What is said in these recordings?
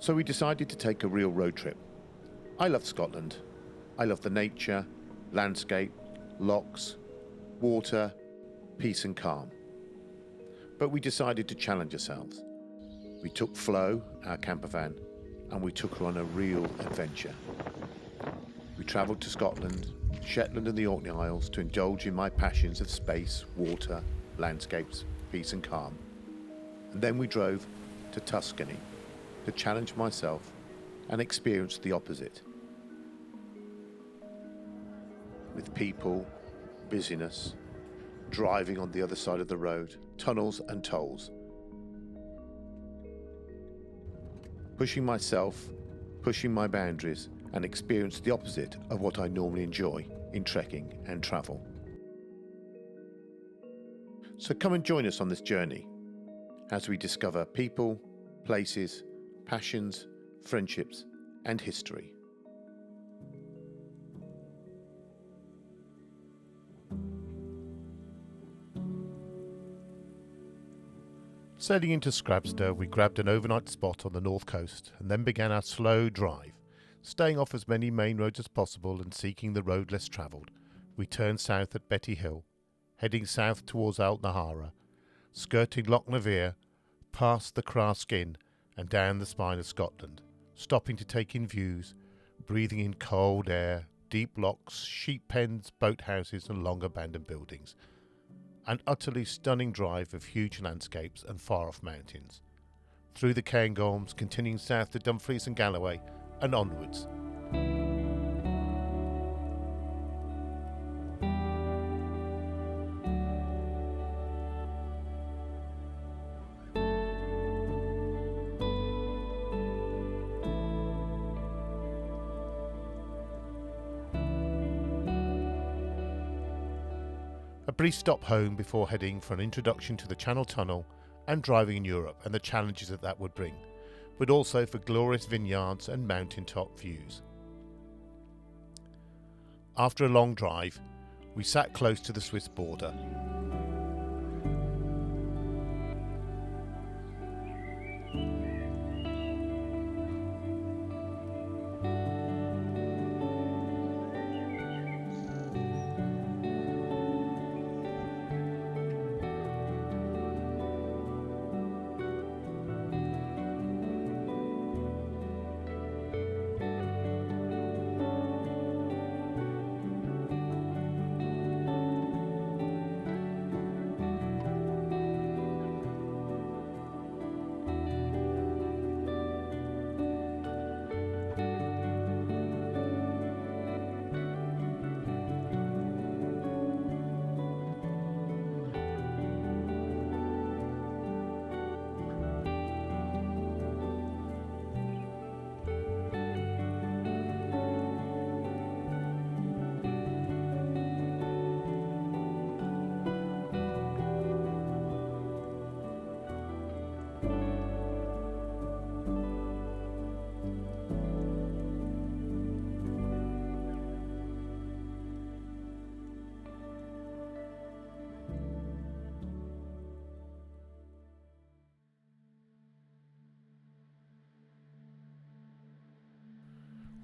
So we decided to take a real road trip. I love Scotland. I love the nature, landscape, lochs, water, peace and calm. But we decided to challenge ourselves. We took Flo, our campervan, and we took her on a real adventure. We travelled to Scotland, Shetland and the Orkney Isles to indulge in my passions of space, water, landscapes, peace and calm. And then we drove to Tuscany to challenge myself and experience the opposite. With people, busyness, driving on the other side of the road, tunnels and tolls. Pushing myself, pushing my boundaries, and experience the opposite of what I normally enjoy in trekking and travel. So come and join us on this journey as we discover people, places, passions, friendships, and history. Sailing into Scrabster, we grabbed an overnight spot on the north coast and then began our slow drive. Staying off as many main roads as possible and seeking the road less travelled, we turned south at Betty Hill, heading south towards Altnahara, skirting Loch Navere, past the Crarskin and down the spine of Scotland, stopping to take in views, breathing in cold air, deep lochs, sheep pens, boathouses and long abandoned buildings. An utterly stunning drive of huge landscapes and far-off mountains. Through the Cairngorms, continuing south to Dumfries and Galloway, and onwards. A brief stop home before heading for an introduction to the Channel Tunnel and driving in Europe and the challenges that would bring, but also for glorious vineyards and mountaintop views. After a long drive, we sat close to the Swiss border.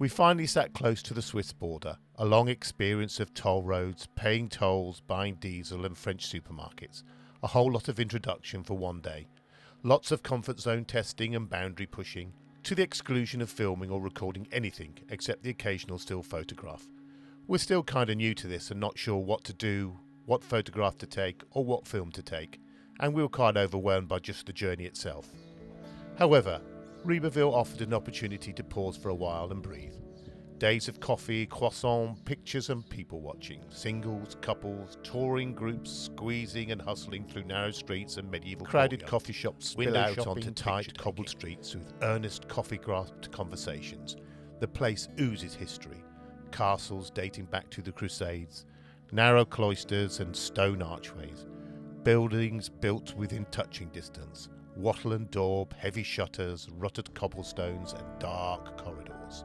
We finally sat close to the Swiss border, a long experience of toll roads, paying tolls, buying diesel and French supermarkets. A whole lot of introduction for one day. Lots of comfort zone testing and boundary pushing, to the exclusion of filming or recording anything except the occasional still photograph. We're still kinda new to this and not sure what to do, what photograph to take or what film to take, and we were quite overwhelmed by just the journey itself. However, Riberville offered an opportunity to pause for a while and breathe. Days of coffee, croissant, pictures and people watching. Singles, couples, touring groups squeezing and hustling through narrow streets and medieval crowded coffee shops spill out onto tight cobbled streets with earnest coffee-grasped conversations. The place oozes history. Castles dating back to the Crusades, narrow cloisters and stone archways. Buildings built within touching distance. Wattle and daub, heavy shutters, rutted cobblestones and dark corridors.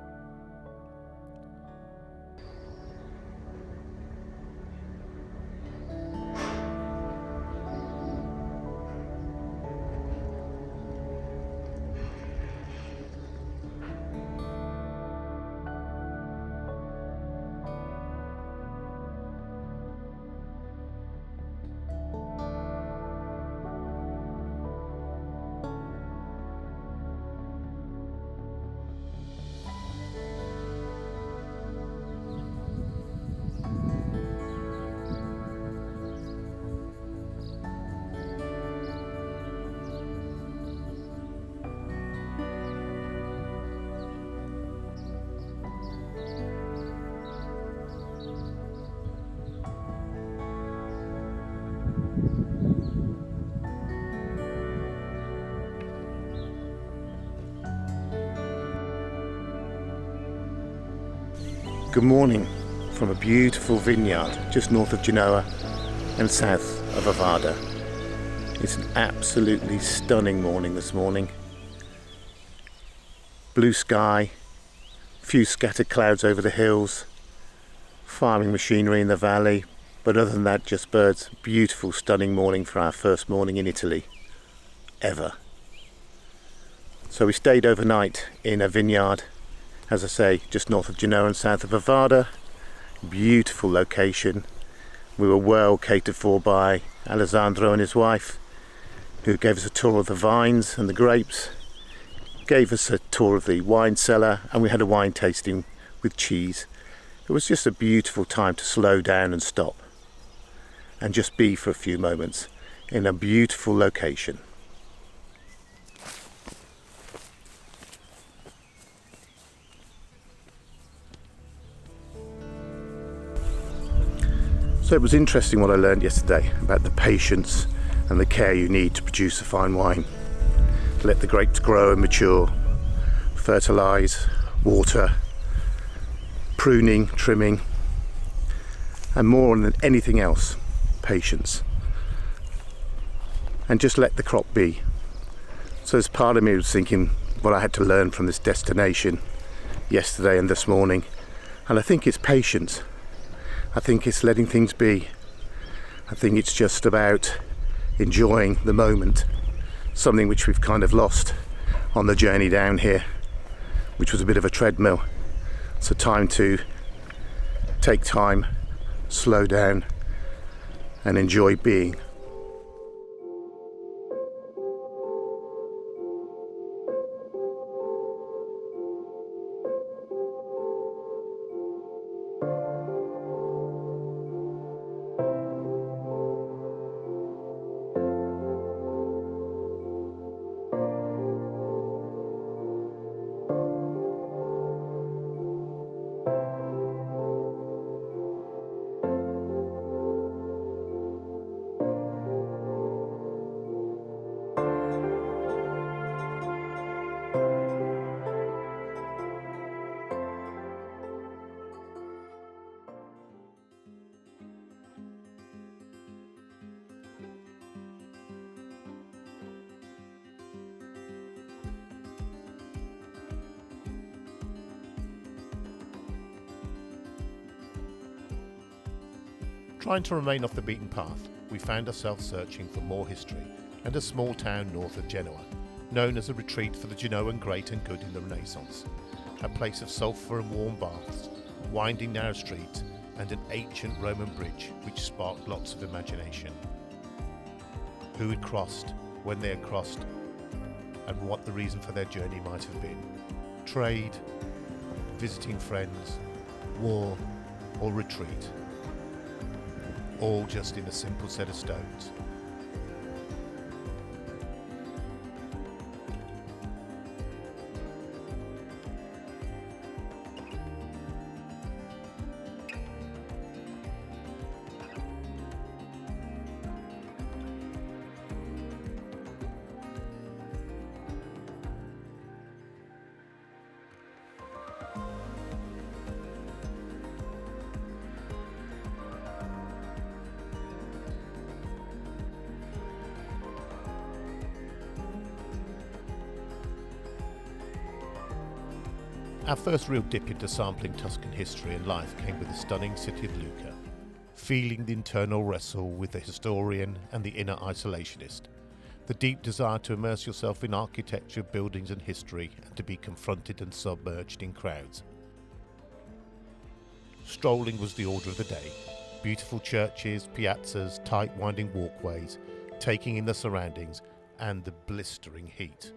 Good morning from a beautiful vineyard just north of Genoa and south of Avada. It's an absolutely stunning morning this morning. Blue sky, few scattered clouds over the hills, farming machinery in the valley, but other than that just birds. Beautiful, stunning morning for our first morning in Italy ever. So we stayed overnight in a vineyard, as I say, just north of Genoa and south of Avada. Beautiful location. We were well catered for by Alessandro and his wife, who gave us a tour of the vines and the grapes, gave us a tour of the wine cellar, and we had a wine tasting with cheese. It was just a beautiful time to slow down and stop and just be for a few moments in a beautiful location. So it was interesting what I learned yesterday about the patience and the care you need to produce a fine wine. To let the grapes grow and mature, fertilise, water, pruning, trimming, and more than anything else, patience. And just let the crop be. So as part of me was thinking what I had to learn from this destination yesterday and this morning, and I think it's patience. I think it's letting things be. I think it's just about enjoying the moment, something which we've kind of lost on the journey down here, which was a bit of a treadmill. So time to take time, slow down, and enjoy being. Trying to remain off the beaten path, we found ourselves searching for more history and a small town north of Genoa, known as a retreat for the Genoan great and good in the Renaissance. A place of sulphur and warm baths, winding narrow streets, and an ancient Roman bridge which sparked lots of imagination. Who had crossed, when they had crossed, and what the reason for their journey might have been. Trade, visiting friends, war, or retreat. All just in a simple set of stones. Our first real dip into sampling Tuscan history and life came with the stunning city of Lucca, feeling the internal wrestle with the historian and the inner isolationist, the deep desire to immerse yourself in architecture, buildings and history, and to be confronted and submerged in crowds. Strolling was the order of the day. Beautiful churches, piazzas, tight winding walkways, taking in the surroundings and the blistering heat.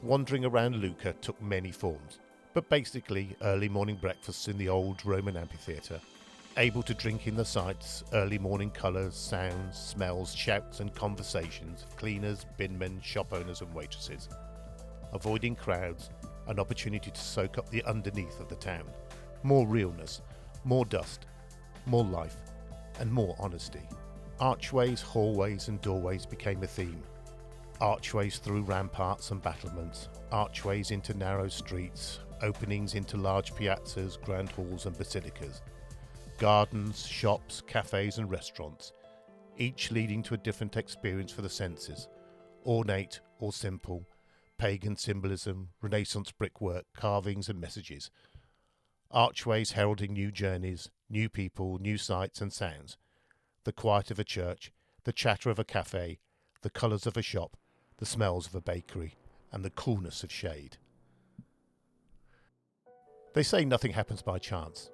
wandering around Lucca took many forms, but basically early morning breakfasts in the old Roman amphitheatre, able to drink in the sights, early morning colours, sounds, smells, shouts and conversations of cleaners, binmen, shop owners and waitresses, avoiding crowds, an opportunity to soak up the underneath of the town, more realness, more dust, more life and more honesty. Archways, hallways and doorways became a theme. Archways through ramparts and battlements, archways into narrow streets, openings into large piazzas, grand halls and basilicas, gardens, shops, cafes and restaurants, each leading to a different experience for the senses, ornate or simple, pagan symbolism, Renaissance brickwork, carvings and messages, archways heralding new journeys, new people, new sights and sounds, the quiet of a church, the chatter of a cafe, the colours of a shop, the smells of a bakery, and the coolness of shade. They say nothing happens by chance.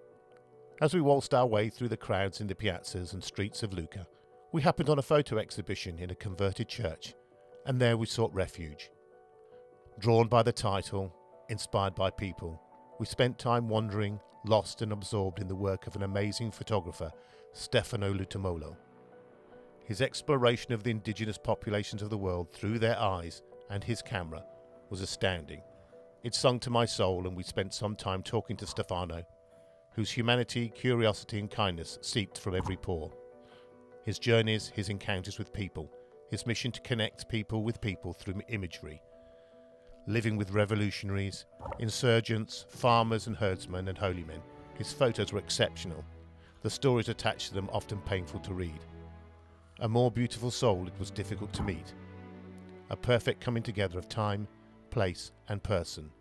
As we waltzed our way through the crowds in the piazzas and streets of Lucca, we happened on a photo exhibition in a converted church, and there we sought refuge. Drawn by the title, inspired by people, we spent time wandering, lost and absorbed in the work of an amazing photographer, Stefano Lutomolo. His exploration of the indigenous populations of the world through their eyes and his camera was astounding. It sung to my soul, and we spent some time talking to Stefano, whose humanity, curiosity and kindness seeped from every pore. His journeys, his encounters with people, his mission to connect people with people through imagery, living with revolutionaries, insurgents, farmers and herdsmen and holy men. His photos were exceptional, the stories attached to them often painful to read. A more beautiful soul it was difficult to meet. A perfect coming together of time, place and person.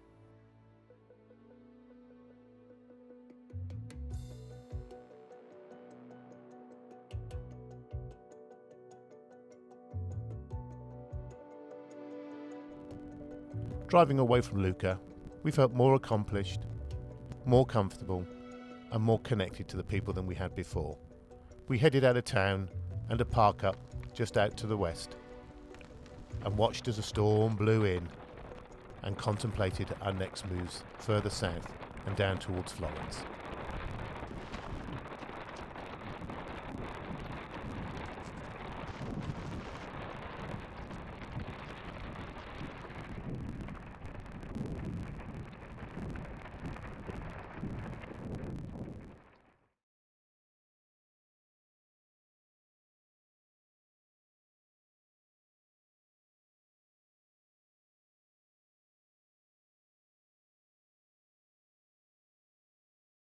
Driving away from Lucca, we felt more accomplished, more comfortable and more connected to the people than we had before. We headed out of town and a park up just out to the west, and watched as a storm blew in and contemplated our next moves further south and down towards Florence.